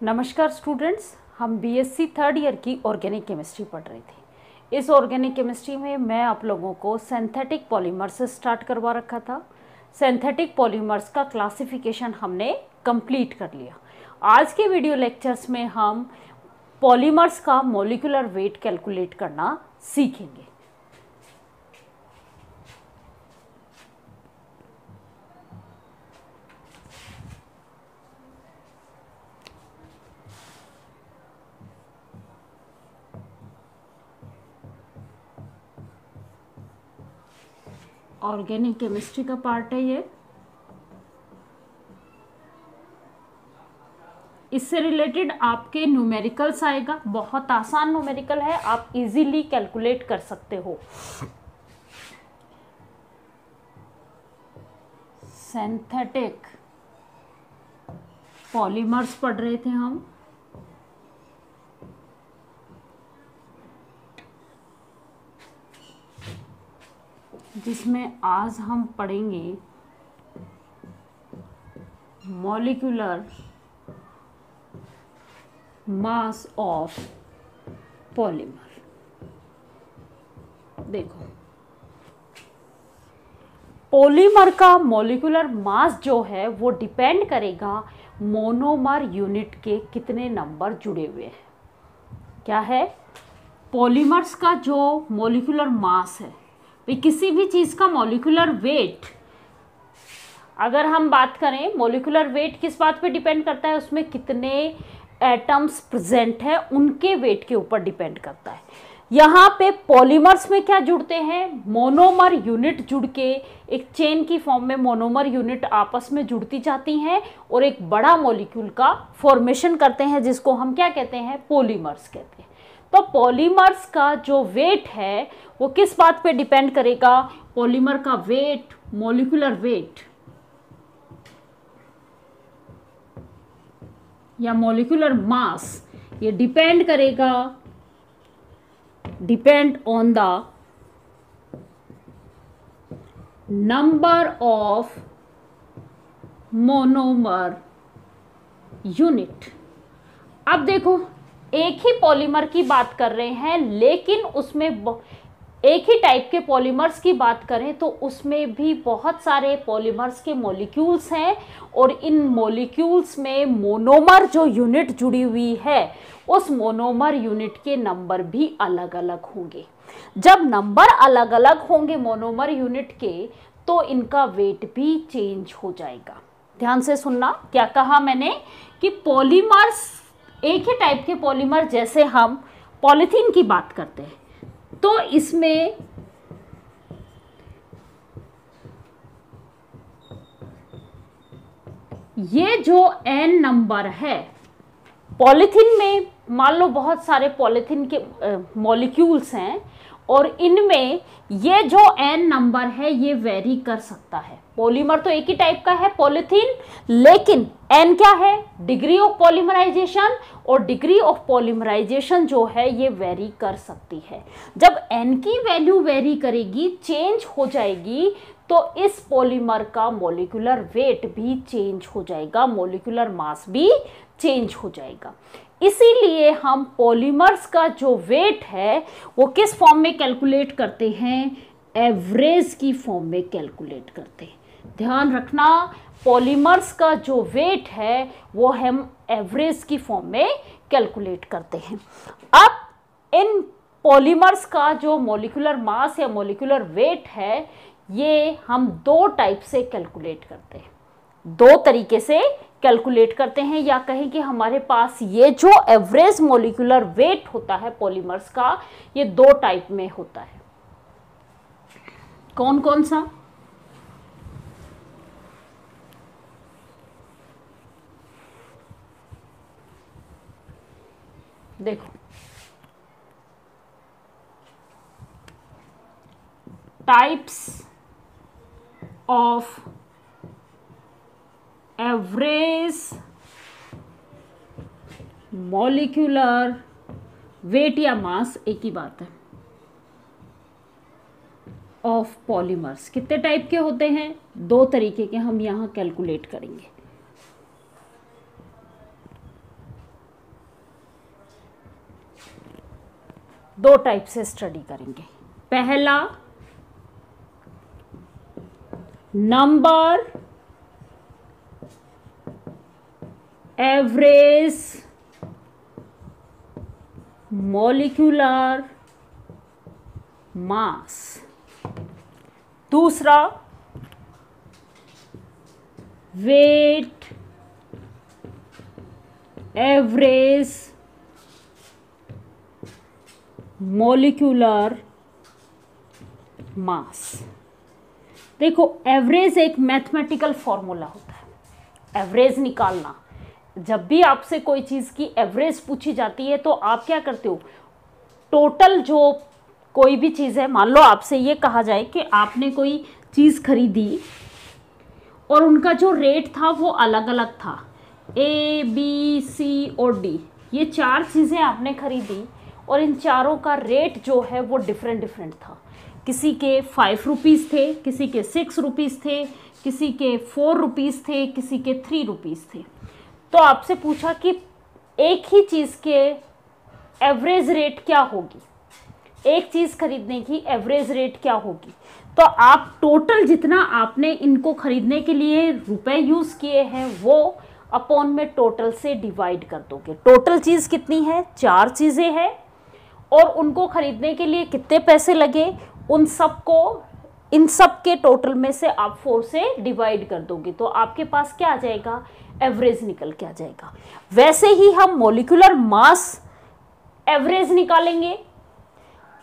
नमस्कार स्टूडेंट्स, हम BSc third year की ऑर्गेनिक केमिस्ट्री पढ़ रहे थे। इस ऑर्गेनिक केमिस्ट्री में मैं आप लोगों को सिंथेटिक पॉलीमर से स्टार्ट करवा रखा था। सिंथेटिक पॉलीमर्स का क्लासिफिकेशन हमने कंप्लीट कर लिया। आज के वीडियो लेक्चर्स में हम पॉलीमर्स का मॉलिक्यूलर वेट कैलकुलेट करना सीखेंगे। ऑर्गेनिक केमिस्ट्री का पार्ट है ये। इससे रिलेटेड आपके न्यूमेरिकल्स आएगा। बहुत आसान न्यूमेरिकल है, आप इजीली कैलकुलेट कर सकते हो। सिंथेटिक पॉलीमर्स पढ़ रहे थे हम। जिसमें आज हम पढ़ेंगे मॉलिक्यूलर मास ऑफ पॉलीमर। देखो, पॉलीमर का मॉलिक्यूलर मास जो है वो डिपेंड करेगा मोनोमर यूनिट के कितने नंबर जुड़े हुए हैं। क्या है? पॉलीमर्स का जो मॉलिक्यूलर मास है, किसी भी चीज़ का मॉलिक्यूलर वेट, अगर हम बात करें मॉलिक्यूलर वेट किस बात पे डिपेंड करता है, उसमें कितने एटम्स प्रेजेंट है उनके वेट के ऊपर डिपेंड करता है। यहाँ पे पॉलीमर्स में क्या जुड़ते हैं? मोनोमर यूनिट जुड़ के एक चेन की फॉर्म में मोनोमर यूनिट आपस में जुड़ती जाती हैं और एक बड़ा मॉलिक्यूल का फॉर्मेशन करते हैं, जिसको हम क्या कहते हैं? पॉलीमर्स कहते हैं। तो पॉलीमर्स का जो वेट है वो किस बात पे डिपेंड करेगा? पॉलीमर का वेट, मॉलिक्यूलर वेट या मॉलिक्यूलर मास, ये डिपेंड करेगा, depend on the number of monomer unit. अब देखो, एक ही पॉलीमर की बात कर रहे हैं, लेकिन उसमें एक ही टाइप के पॉलीमर्स की बात करें तो उसमें भी बहुत सारे पॉलीमर्स के मॉलिक्यूल्स हैं और इन मॉलिक्यूल्स में मोनोमर जो यूनिट जुड़ी हुई है उस मोनोमर यूनिट के नंबर भी अलग अलग होंगे। जब नंबर अलग अलग होंगे मोनोमर यूनिट के, तो इनका वेट भी चेंज हो जाएगा। ध्यान से सुनना, क्या कहा मैंने कि पॉलीमर्स, एक ही टाइप के पॉलीमर, जैसे हम पॉलीथीन की बात करते हैं तो इसमें ये जो n नंबर है, पॉलीथीन में मान लो बहुत सारे पॉलीथीन के मॉलिक्यूल्स हैं और इनमें ये जो n नंबर है ये वेरी कर सकता है। पॉलीमर तो एक ही टाइप का है पॉलीथीन, लेकिन n क्या है? डिग्री ऑफ पॉलीमराइजेशन, और डिग्री ऑफ पॉलीमराइजेशन जो है ये वेरी कर सकती है। जब n की वैल्यू वेरी करेगी, चेंज हो जाएगी, तो इस पॉलीमर का मॉलिक्यूलर वेट भी चेंज हो जाएगा, मॉलिक्यूलर मास भी चेंज हो जाएगा। इसीलिए हम पॉलीमर्स का जो वेट है वो किस फॉर्म में कैलकुलेट करते हैं? एवरेज की फॉर्म में कैलकुलेट करते हैं। ध्यान रखना, पॉलीमर्स का जो वेट है वो हम एवरेज की फॉर्म में कैलकुलेट करते हैं। अब इन पॉलीमर्स का जो मॉलिक्यूलर मास या मॉलिक्यूलर वेट है, ये हम दो टाइप से कैलकुलेट करते हैं, दो तरीके से कैलकुलेट करते हैं, या कहें कि हमारे पास ये जो एवरेज मॉलिक्यूलर वेट होता है पॉलीमर्स का, ये दो टाइप में होता है। कौन कौन सा? देखो, types of average molecular wait या मास, एक ही बात है, ऑफ पॉलीमर्स। कितने टाइप के होते हैं? दो तरीके के हम यहाँ कैलकुलेट करेंगे। दो टाइप से स्टडी करेंगे। पहला, नंबर एवरेज मॉलिक्यूलर मास। दूसरा, वेट एवरेज मॉलिक्यूलर मास। देखो, एवरेज एक मैथमेटिकल फॉर्मूला होता है, एवरेज निकालना। जब भी आपसे कोई चीज़ की एवरेज पूछी जाती है तो आप क्या करते हो, टोटल जो कोई भी चीज़ है, मान लो आपसे ये कहा जाए कि आपने कोई चीज़ खरीदी और उनका जो रेट था वो अलग अलग था, ए बी सी और डी, ये चार चीज़ें आपने खरीदी और इन चारों का रेट जो है वो डिफरेंट डिफरेंट था। किसी के 5 रुपीज़ थे, किसी के 6 रुपीज़ थे, किसी के 4 रुपीज़ थे, किसी के 3 रुपीज़ थे। तो आपसे पूछा कि एक ही चीज़ के एवरेज रेट क्या होगी, एक चीज़ खरीदने की एवरेज रेट क्या होगी। तो आप टोटल जितना आपने इनको खरीदने के लिए रुपए यूज़ किए हैं वो अपॉन में टोटल से डिवाइड कर दोगे। टोटल चीज़ कितनी है, 4 चीज़ें हैं और उनको खरीदने के लिए कितने पैसे लगे, उन सब को, इन सब के टोटल में से आप 4 से डिवाइड कर दोगे तो आपके पास क्या आ जाएगा, एवरेज निकल के आ जाएगा। वैसे ही हम मॉलिक्यूलर मास एवरेज निकालेंगे।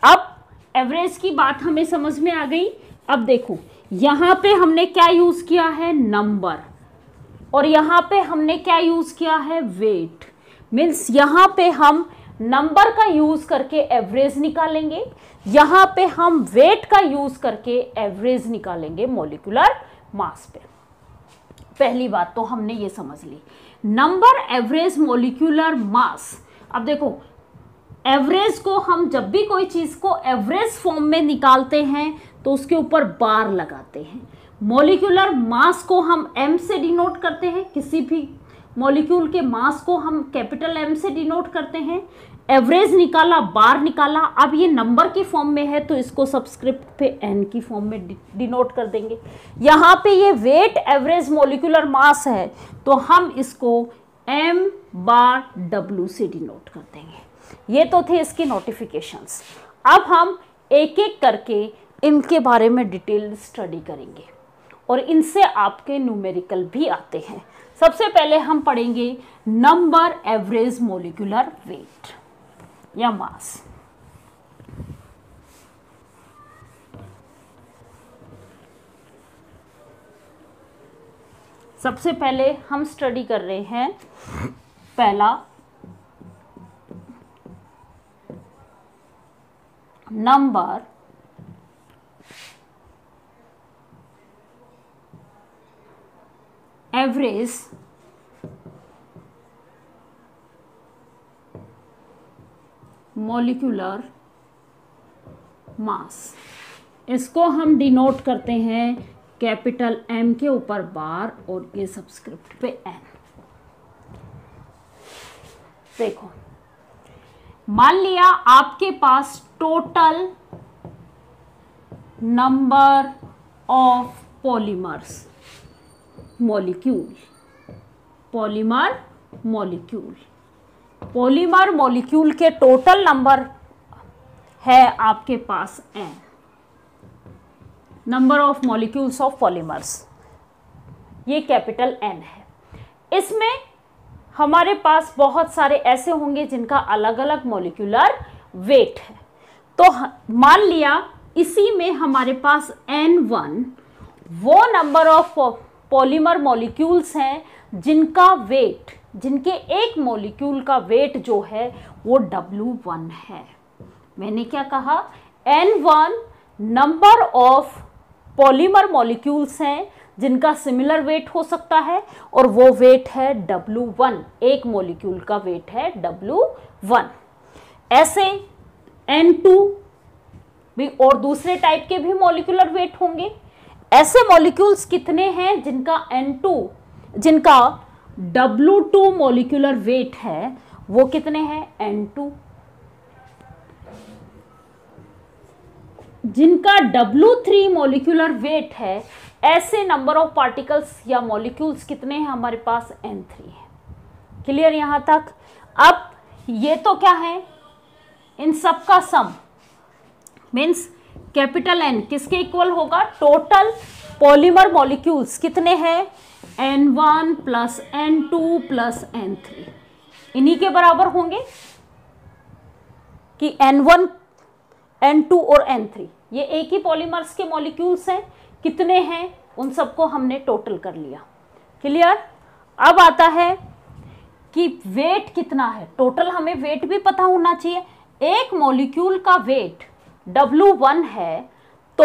अब एवरेज की बात हमें समझ में आ गई। अब देखो, यहाँ पे हमने क्या यूज किया है, नंबर, और यहाँ पे हमने क्या यूज किया है, वेट। मीन्स यहाँ पे हम नंबर का यूज करके एवरेज निकालेंगे, यहाँ पे हम वेट का यूज करके एवरेज निकालेंगे मॉलिक्यूलर मास पे। पहली बात तो हमने ये समझ ली, नंबर एवरेज मॉलिक्यूलर मास। अब देखो, एवरेज को हम जब भी कोई चीज़ को एवरेज फॉर्म में निकालते हैं तो उसके ऊपर बार लगाते हैं। मॉलिक्यूलर मास को हम m से डिनोट करते हैं, किसी भी मॉलिक्यूल के मास को हम कैपिटल M से डिनोट करते हैं। एवरेज निकाला, बार निकाला, अब ये नंबर की फॉर्म में है तो इसको सबस्क्रिप्ट पे n की फॉर्म में डिनोट कर देंगे। यहाँ पे ये वेट एवरेज मॉलिक्यूलर मास है तो हम इसको m/w से डिनोट कर देंगे। ये तो थे इसके नोटिफिकेशंस। अब हम एक एक करके इनके बारे में डिटेल स्टडी करेंगे और इनसे आपके न्यूमेरिकल भी आते हैं। सबसे पहले हम पढ़ेंगे नंबर एवरेज मॉलिक्यूलर वेट या मास। सबसे पहले हम स्टडी कर रहे हैं पहला, नंबर एवरेज मॉलिक्यूलर मास। इसको हम डिनोट करते हैं कैपिटल M के ऊपर बार और ये सबस्क्रिप्ट पे n। देखो, मान लिया आपके पास total number of polymers molecule, polymer molecule, polymer molecule के टोटल नंबर है आपके पास n, number of molecules of polymers, ये कैपिटल N है। इसमें हमारे पास बहुत सारे ऐसे होंगे जिनका अलग अलग मॉलिक्यूलर वेट है। तो मान लिया इसी में हमारे पास N1 वो नंबर ऑफ पॉलीमर मॉलिक्यूल्स हैं जिनका वेट, जिनके एक मॉलिक्यूल का वेट जो है वो W1 है। मैंने क्या कहा, N1 number of polymer molecules हैं जिनका सिमिलर वेट हो सकता है और वो वेट है W1, एक मॉलिक्यूल का वेट है W1। ऐसे N2 भी और दूसरे टाइप के भी मॉलिक्यूलर वेट होंगे। ऐसे मॉलिक्यूल्स कितने हैं जिनका N2, जिनका W2 मॉलिक्यूलर वेट है, वो कितने हैं, N2। जिनका W3 मॉलिक्यूलर वेट है, ऐसे नंबर ऑफ पार्टिकल्स या मॉलिक्यूल्स कितने हैं हमारे पास? N3 है। क्लियर यहां तक? अब ये तो क्या है, इन सब का सम मीन्स कैपिटल N किसके इक्वल होगा? टोटल पॉलीमर मॉलिक्यूल्स कितने हैं? N1 plus N2 plus N3, इन्हीं के बराबर होंगे कि N1 N2 और N3 ये एक ही पॉलीमर्स के मॉलिक्यूल्स हैं। कितने हैं उन सबको हमने टोटल कर लिया। क्लियर? अब आता है कि वेट कितना है। टोटल हमें वेट भी पता होना चाहिए। एक मॉलिक्यूल का वेट W1 है तो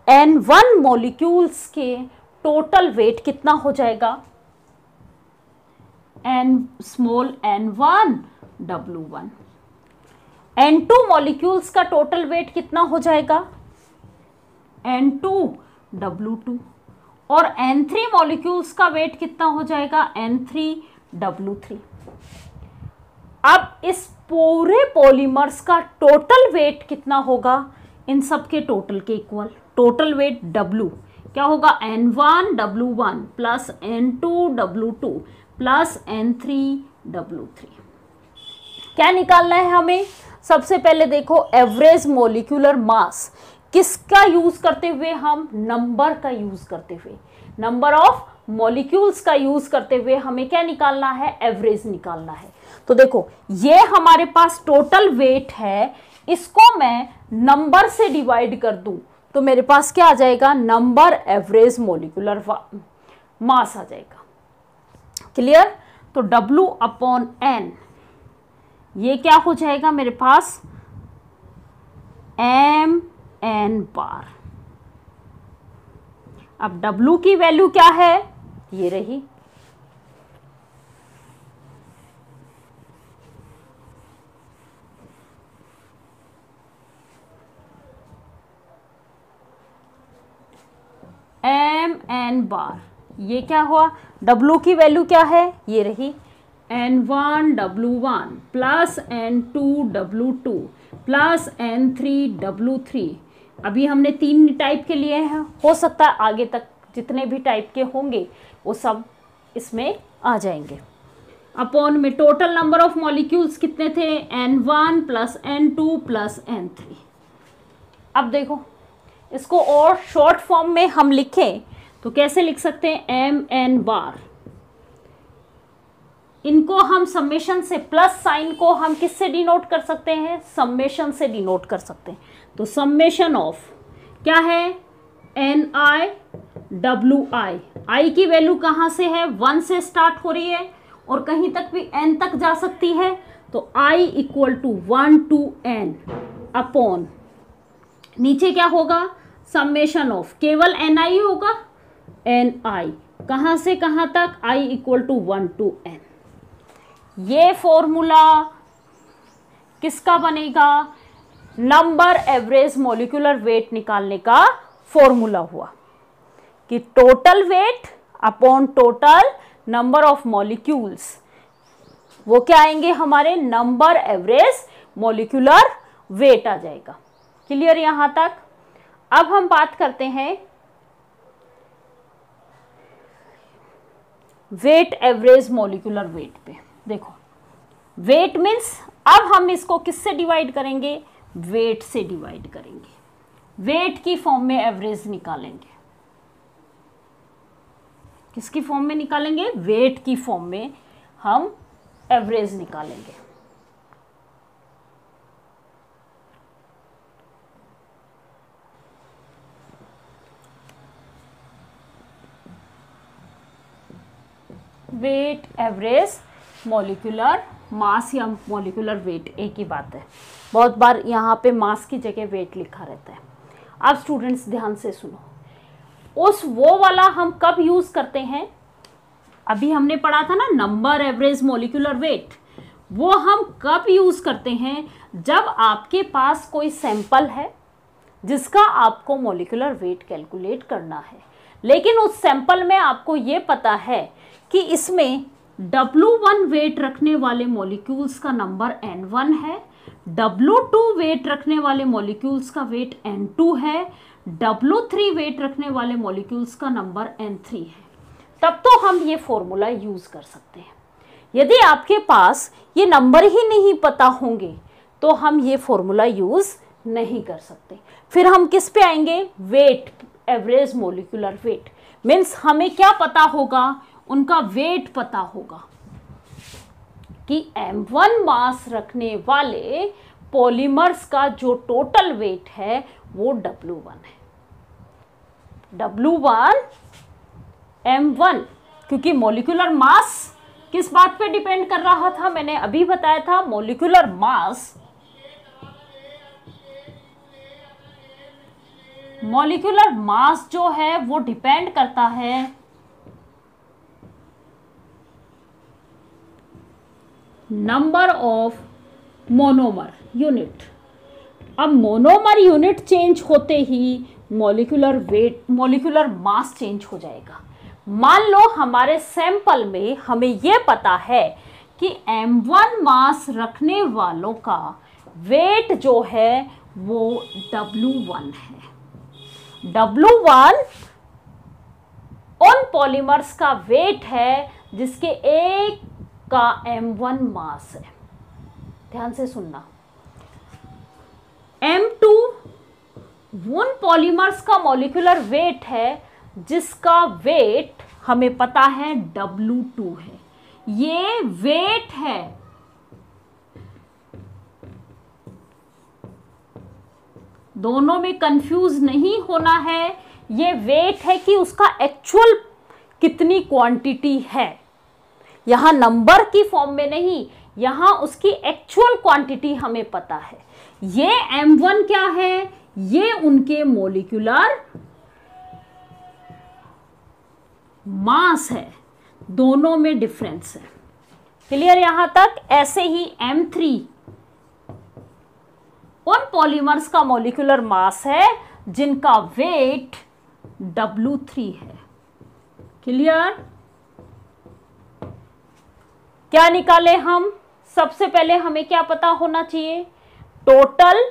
N1 मॉलिक्यूल्स के टोटल वेट कितना हो जाएगा? Small n1 W1। N2 molecules का टोटल वेट कितना हो जाएगा? N2 W2। और N3 मॉलिक्यूल्स का वेट कितना हो जाएगा? N3 W3। अब इस पूरे पॉलीमर्स का टोटल वेट कितना होगा? इन सब के टोटल के इक्वल। टोटल वेट W क्या होगा? N1 W1 plus N2 W2 plus N3 W3। क्या निकालना है हमें? सबसे पहले देखो, एवरेज मॉलिक्यूलर मास किसका यूज करते हुए? हम नंबर का यूज करते हुए, नंबर ऑफ मॉलिक्यूल्स का यूज करते हुए हमें क्या निकालना है? एवरेज निकालना है। तो देखो, ये हमारे पास टोटल वेट है, इसको मैं नंबर से डिवाइड कर दूं तो मेरे पास क्या आ जाएगा? नंबर एवरेज मॉलिक्यूलर मास आ जाएगा। क्लियर? तो W अपॉन N ये क्या हो जाएगा मेरे पास? mn बार। अब W की वैल्यू क्या है? ये रही। mn बार, ये क्या हुआ? W की वैल्यू क्या है? ये रही। N1 W1 plus N2 W2 plus N3 W3। अभी हमने 3 टाइप के लिए हैं, हो सकता है आगे तक जितने भी टाइप के होंगे वो सब इसमें आ जाएंगे। अपॉन में टोटल नंबर ऑफ मॉलिक्यूल्स कितने थे? N1 plus N2 plus N3। अब देखो, इसको और शॉर्ट फॉर्म में हम लिखें तो कैसे लिख सकते हैं? mn बार। इनको हम समेशन से, प्लस साइन को हम किससे डिनोट कर सकते हैं? समेशन से डिनोट कर सकते हैं। तो समेशन ऑफ क्या है? Ni Wi। i की वैल्यू कहाँ से है? 1 से स्टार्ट हो रही है और कहीं तक भी n तक जा सकती है। तो i equal to 1 to n upon नीचे क्या होगा? समेशन ऑफ केवल ni होगा, ni कहाँ से कहाँ तक? i equal to 1 to n। ये फॉर्मूला किसका बनेगा? नंबर एवरेज मॉलिक्यूलर वेट निकालने का फॉर्मूला हुआ कि total weight upon total number of molecules, वो क्या आएंगे हमारे? नंबर एवरेज मॉलिक्यूलर वेट आ जाएगा। क्लियर यहां तक? अब हम बात करते हैं वेट एवरेज मॉलिक्यूलर वेट पे। देखो, वेट मीन्स अब हम इसको किससे डिवाइड करेंगे? वेट से डिवाइड करेंगे। वेट की फॉर्म में एवरेज निकालेंगे। किसकी फॉर्म में निकालेंगे? वेट की फॉर्म में हम एवरेज निकालेंगे। वेट एवरेज मॉलिक्यूलर मास या मॉलिक्यूलर वेट एक ही बात है। बहुत बार यहाँ पे मास की जगह वेट लिखा रहता है। अब स्टूडेंट्स ध्यान से सुनो, उस वो वाला हम कब यूज करते हैं? अभी हमने पढ़ा था ना नंबर एवरेज मॉलिक्यूलर वेट, वो हम कब यूज करते हैं? जब आपके पास कोई सैंपल है जिसका आपको मॉलिक्यूलर वेट कैलकुलेट करना है, लेकिन उस सैंपल में आपको ये पता है कि इसमें W1 वेट रखने वाले मॉलिक्यूल्स का नंबर N1 है W2 वेट रखने वाले मॉलिक्यूल्स का वेट N2 है, W3 वेट रखने वाले मॉलिक्यूल्स का नंबर N3 है। तब तो हम ये फॉर्मूला यूज कर सकते हैं। यदि आपके पास ये नंबर ही नहीं पता होंगे तो हम ये फॉर्मूला यूज नहीं कर सकते। फिर हम किस पे आएंगे? Weight, average molecular weight. Means हमें क्या पता होगा? उनका वेट पता होगा कि M1 मास रखने वाले पॉलीमर्स का जो टोटल वेट है वो W1 है। W1 M1, क्योंकि मॉलिक्यूलर मास किस बात पे डिपेंड कर रहा था? मैंने अभी बताया था, मॉलिक्यूलर मास जो है वो डिपेंड करता है नंबर ऑफ मोनोमर यूनिट। अब मोनोमर यूनिट चेंज होते ही molecular weight, molecular mass change हो जाएगा। मान लो हमारे सैंपल में हमें यह पता है कि M1 मास रखने वालों का वेट जो है वो W1 है। W1 उन पॉलीमर्स का वेट है जिसके एक का M1 मास है। ध्यान से सुनना, M2 उन पॉलीमर्स का मॉलिक्यूलर वेट है जिसका वेट हमें पता है W2 है। ये वेट है, दोनों में कंफ्यूज नहीं होना है। ये वेट है कि उसका एक्चुअल कितनी क्वांटिटी है, यहां नंबर की फॉर्म में नहीं, यहां उसकी एक्चुअल क्वांटिटी हमें पता है। ये M1 क्या है? ये उनके मॉलिक्यूलर मास है, दोनों में डिफरेंस है। क्लियर यहां तक? ऐसे ही M3 उन पॉलीमर्स का मॉलिक्यूलर मास है जिनका वेट W3 है। क्लियर? क्या निकाले हम? सबसे पहले हमें क्या पता होना चाहिए? टोटल,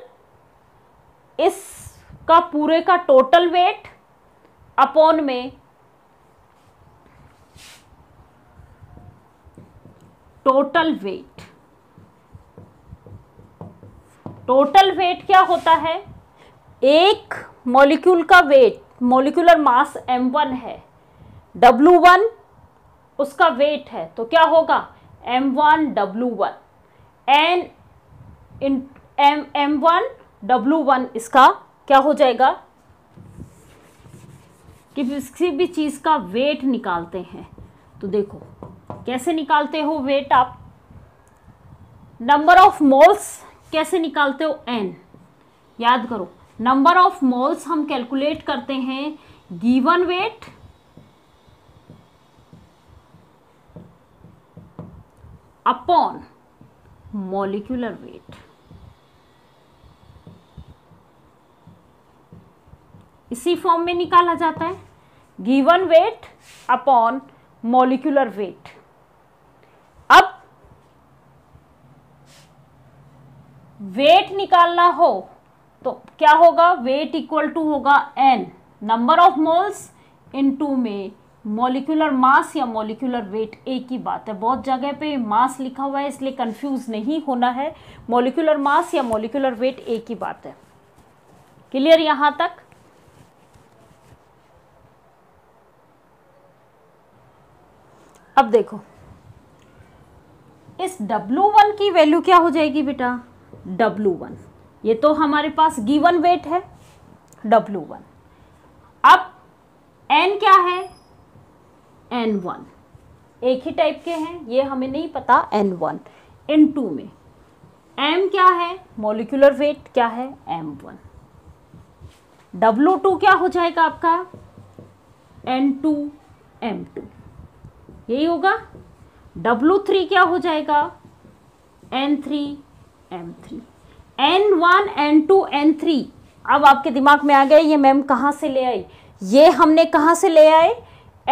इसका पूरे का टोटल वेट अपॉन में टोटल वेट। टोटल वेट क्या होता है? एक मॉलिक्यूल का वेट, मॉलिक्यूलर मास M1 है, W1 उसका वेट है, तो क्या होगा? M1 W1 M1 W1 इसका क्या हो जाएगा? कि किसी भी चीज का वेट निकालते हैं तो देखो कैसे निकालते हो वेट आप? नंबर ऑफ मोल्स कैसे निकालते हो? N। याद करो, नंबर ऑफ मोल्स हम कैलकुलेट करते हैं given weight upon molecular weight. इसी फॉर्म में निकाला जाता है, given weight upon molecular weight. अब वेट निकालना हो तो क्या होगा? वेट इक्वल टू होगा N, number of moles into में मॉलिक्यूलर मास या मॉलिक्यूलर वेट, एक ही बात है। बहुत जगह पे मास लिखा हुआ है इसलिए कंफ्यूज नहीं होना है। मॉलिक्यूलर मास या मॉलिक्यूलर वेट एक ही बात है। क्लियर यहां तक? अब देखो इस W1 की वैल्यू क्या हो जाएगी बेटा? W1, ये तो हमारे पास गिवन वेट है W1। अब N क्या है? N1, एक ही टाइप के हैं, ये हमें नहीं पता। N1 N2 में M क्या है? मॉलिक्यूलर वेट क्या है? M1। W2 क्या हो जाएगा आपका? N2 M2, यही होगा। W3 क्या हो जाएगा? N3 M3। N1 N2 N3, अब आपके दिमाग में आ गया ये मैम कहाँ से ले आई? ये हमने कहाँ से ले आए?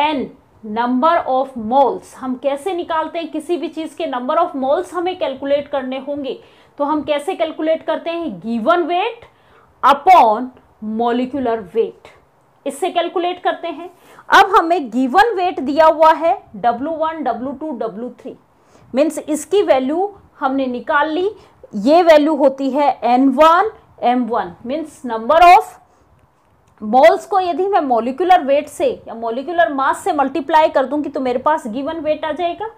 N number of moles. हम कैसे निकालते हैं, किसी भी चीज के नंबर ऑफ मोल्स हमें कैलकुलेट करने होंगे तो हम कैसे कैलकुलेट करते हैं, given weight upon molecular weight, इससे कैलकुलेट करते हैं। अब हमें गिवन वेट दिया हुआ है W1 W2 W3, मीन्स इसकी वैल्यू हमने निकाल ली। ये वैल्यू होती है N1 M1, means number of moles को यदि मैं मॉलिक्यूलर वेट से या मॉलिक्यूलर मास से मल्टीप्लाई कर दूंगी तो मेरे पास गिवन वेट आ जाएगा।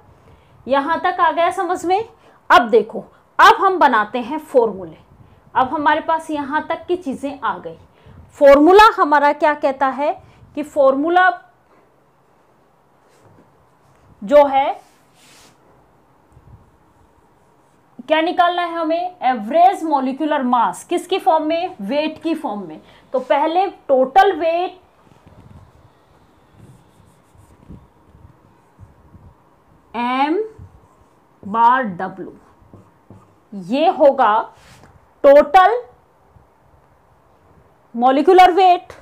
यहां तक आ गया समझ में। अब देखो, अब हम बनाते हैं फॉर्मूले। अब हमारे पास यहां तक की चीजें आ गई। फॉर्मूला हमारा क्या कहता है कि फॉर्मूला जो है क्या निकालना है हमें, एवरेज मॉलिक्यूलर मास, किसकी फॉर्म में, वेट की फॉर्म में। तो पहले टोटल वेट m बार W, ये होगा total molecular weight.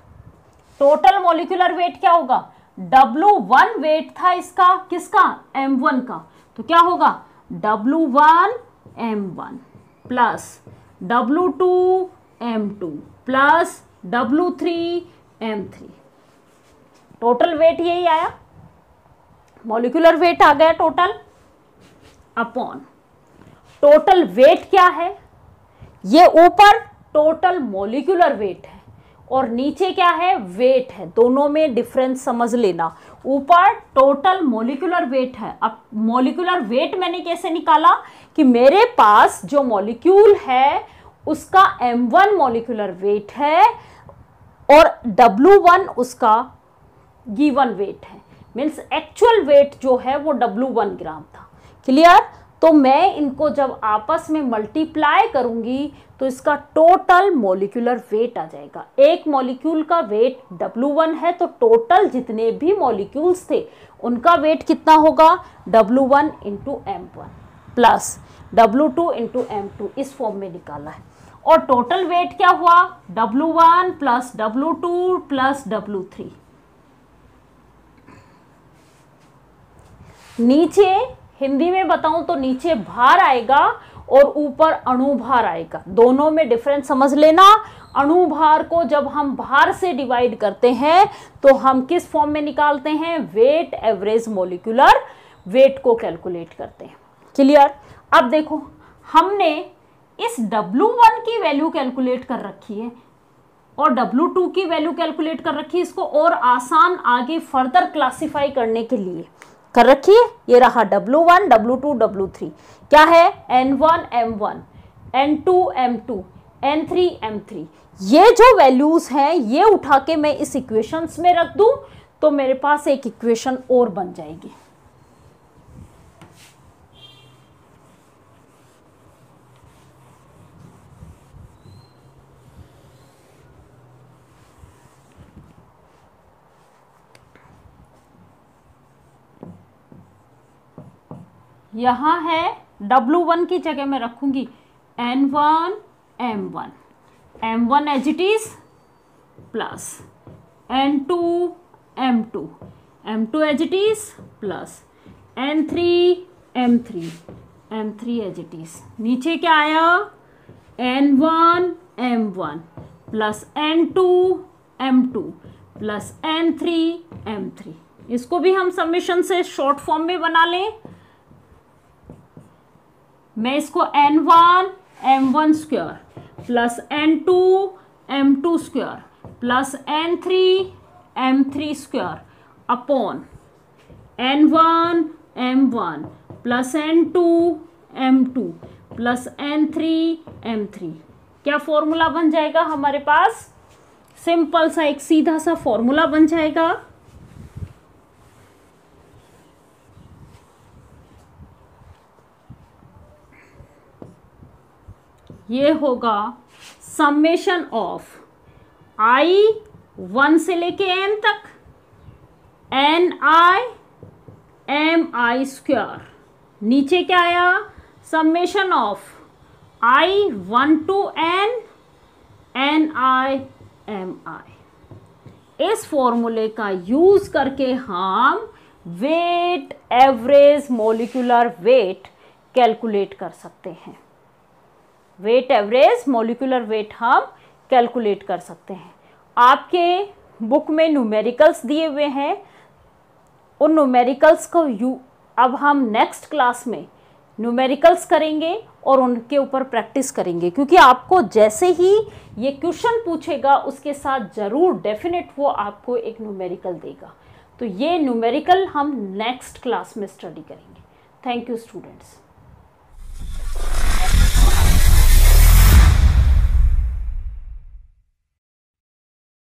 Total molecular weight क्या होगा, W1 वेट था इसका, किसका, M1 का, तो क्या होगा W1 M1 plus W2 M2 plus W3 M3। Total weight यही आया, मॉलिक्यूलर वेट आ गया टोटल, अपॉन टोटल वेट क्या है, ये ऊपर टोटल मॉलिक्यूलर वेट है और नीचे क्या है, वेट है। दोनों में डिफरेंस समझ लेना। ऊपर टोटल मॉलिक्यूलर वेट है। अब मॉलिक्यूलर वेट मैंने कैसे निकाला कि मेरे पास जो मॉलिक्यूल है उसका M1 मॉलिक्यूलर वेट है और W1 उसका गिवन वेट है, मीन्स एक्चुअल वेट जो है वो W1 ग्राम था। क्लियर। तो मैं इनको जब आपस में मल्टीप्लाई करूंगी तो इसका टोटल मॉलिक्यूलर वेट आ जाएगा। एक मॉलिक्यूल का वेट W1 है तो टोटल जितने भी मॉलिक्यूल्स थे उनका वेट कितना होगा, W1 into M1 plus W2 into M2, इस फॉर्म में निकाला है। और टोटल वेट क्या हुआ, W1 plus W2 plus W3। नीचे हिंदी में बताऊं तो नीचे भार आएगा और ऊपर अणुभार आएगा। दोनों में डिफरेंस समझ लेना। अणुभार को जब हम भार से डिवाइड करते हैं तो हम किस फॉर्म में निकालते हैं, वेट एवरेज मॉलिक्यूलर वेट को कैलकुलेट करते हैं। क्लियर। अब देखो, हमने इस W1 की वैल्यू कैलकुलेट कर रखी है और W2 की वैल्यू कैलकुलेट कर रखी है। इसको और आसान आगे फर्दर क्लासिफाई करने के लिए कर रखी है। ये रहा W1 W2 W3 क्या है, N1 M1 N2 M2 N3 M3। ये जो वैल्यूज हैं ये उठा के मैं इस इक्वेशंस में रख दूं तो मेरे पास एक इक्वेशन और बन जाएगी। यहां है W1 की जगह मैं रखूंगी N1 M1 M1 as it is plus N2 M2 M2 as it is plus N3 M3 M3 as it is. नीचे क्या आया, N1 M1 plus N2 M2 plus N3 M3। इसको भी हम समेशन से शॉर्ट फॉर्म में बना लें। मैं इसको N1 M1 square plus N2 M2 square plus N3 M3 square upon N1 M1 plus N2 M2 plus N3 M3। क्या फॉर्मूला बन जाएगा हमारे पास, सिंपल सा एक सीधा सा फॉर्मूला बन जाएगा। ये होगा समेशन ऑफ I 1 से लेके n तक Ni Mi स्क्वायर। नीचे क्या आया, summation of I 1 to n Ni Mi। इस फॉर्मूले का यूज करके हम weight, average molecular weight calculate कर सकते हैं। वेट, एवरेज मॉलिक्यूलर वेट हम कैलकुलेट कर सकते हैं। आपके बुक में न्यूमेरिकल्स दिए हुए हैं, उन न्यूमेरिकल्स को अब हम नेक्स्ट क्लास में न्यूमेरिकल्स करेंगे और उनके ऊपर प्रैक्टिस करेंगे, क्योंकि आपको जैसे ही ये क्वेश्चन पूछेगा उसके साथ ज़रूर डेफिनेट वो आपको एक न्यूमेरिकल देगा। तो ये न्यूमेरिकल हम नेक्स्ट क्लास में स्टडी करेंगे। Thank you students.